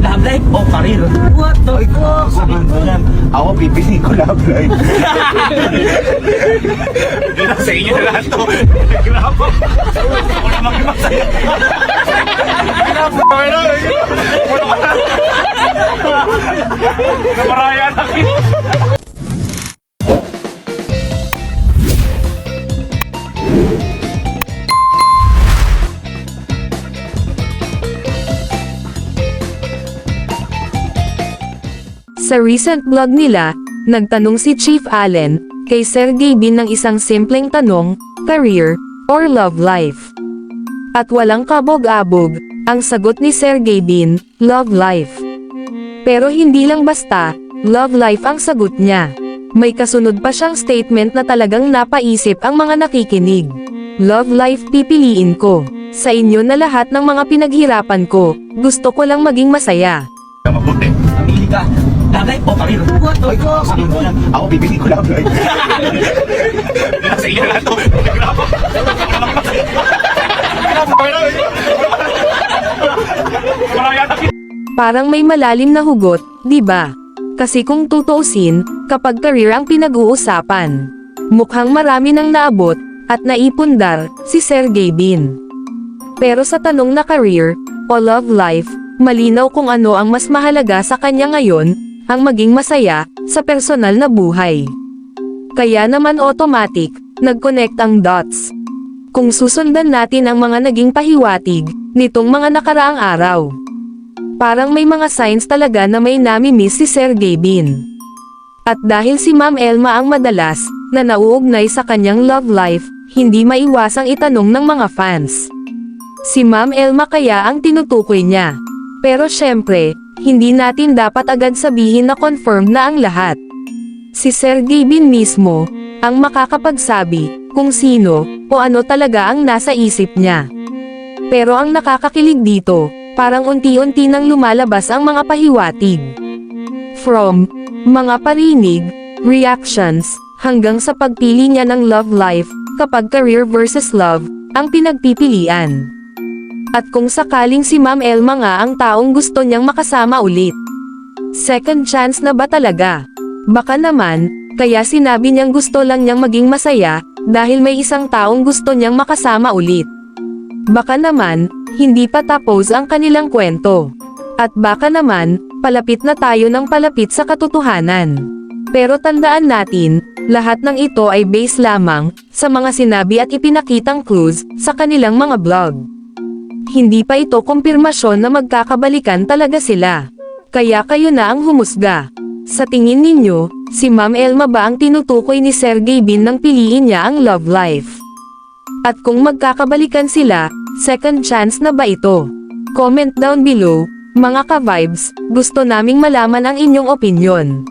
Love life o career? What the fuck? Sabihin ko yan, ako pipili ko love life. Sa inyo na lahat to. Grabe. Ako na magmasaya. Namaraya na kita. Sa recent vlog nila, nagtanong si Chief Allen kay Sergey Bin ng isang simpleng tanong, career or love life. At walang kabog-abog, ang sagot ni Sergey Bin, love life. Pero hindi lang basta, love life ang sagot niya. May kasunod pa siyang statement na talagang napaisip ang mga nakikinig. Love life pipiliin ko. Sa inyo na lahat ng mga pinaghirapan ko, gusto ko lang maging masaya. Mabuti. Pili ka. Love life o career? What the fuck? Sabihin ko yan, ako pipili ko love life. Sa inyo na lahat to. Grabe. Ako na magmasaya. Namaraya na kita. Parang may malalim na hugot, di ba? Kasi kung tutuusin, kapag career ang pinag-uusapan, mukhang marami nang naabot at naipundar si Sergey Bin. Pero sa tanong na career o love life, malinaw kung ano ang mas mahalaga sa kanya ngayon, ang maging masaya sa personal na buhay. Kaya naman automatic, nag-connect ang dots. Kung susundan natin ang mga naging pahiwatig nitong mga nakaraang araw, parang may mga signs talaga na may nami-miss si Sergey Bin. At dahil si Ma'am Elma ang madalas na nauugnay sa kanyang love life, hindi maiwasang itanong ng mga fans. Si Ma'am Elma kaya ang tinutukoy niya. Pero syempre, hindi natin dapat agad sabihin na confirmed na ang lahat. Si Sergey Bin mismo ang makakapagsabi kung sino o ano talaga ang nasa isip niya. Pero ang nakakakilig dito, parang unti-unti nang lumalabas ang mga pahiwatig. From mga parinig, reactions, hanggang sa pagpili niya ng love life, kapag career versus love, ang pinagpipilian. At kung sakaling si Ma'am Elma nga ang taong gusto niyang makasama ulit. Second chance na ba talaga? Baka naman, kaya sinabi niyang gusto lang niyang maging masaya, dahil may isang taong gusto niyang makasama ulit. Baka naman, hindi pa tapos ang kanilang kwento. At baka naman, palapit na tayo ng palapit sa katotohanan. Pero tandaan natin, lahat ng ito ay base lamang sa mga sinabi at ipinakitang clues sa kanilang mga blog. Hindi pa ito kumpirmasyon na magkakabalikan talaga sila. Kaya kayo na ang humusga. Sa tingin ninyo, si Ma'am Elma ba ang tinutukoy ni Sergey Bin nang piliin niya ang love life? At kung magkakabalikan sila, second chance na ba ito? Comment down below, mga ka-vibes, gusto naming malaman ang inyong opinyon.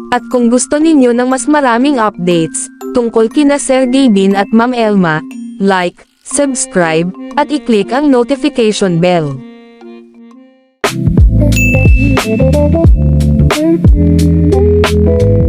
At kung gusto ninyo ng mas maraming updates tungkol kina Sergey Bin at Ma'am Elma, like, subscribe, at i-click ang notification bell. Thank you.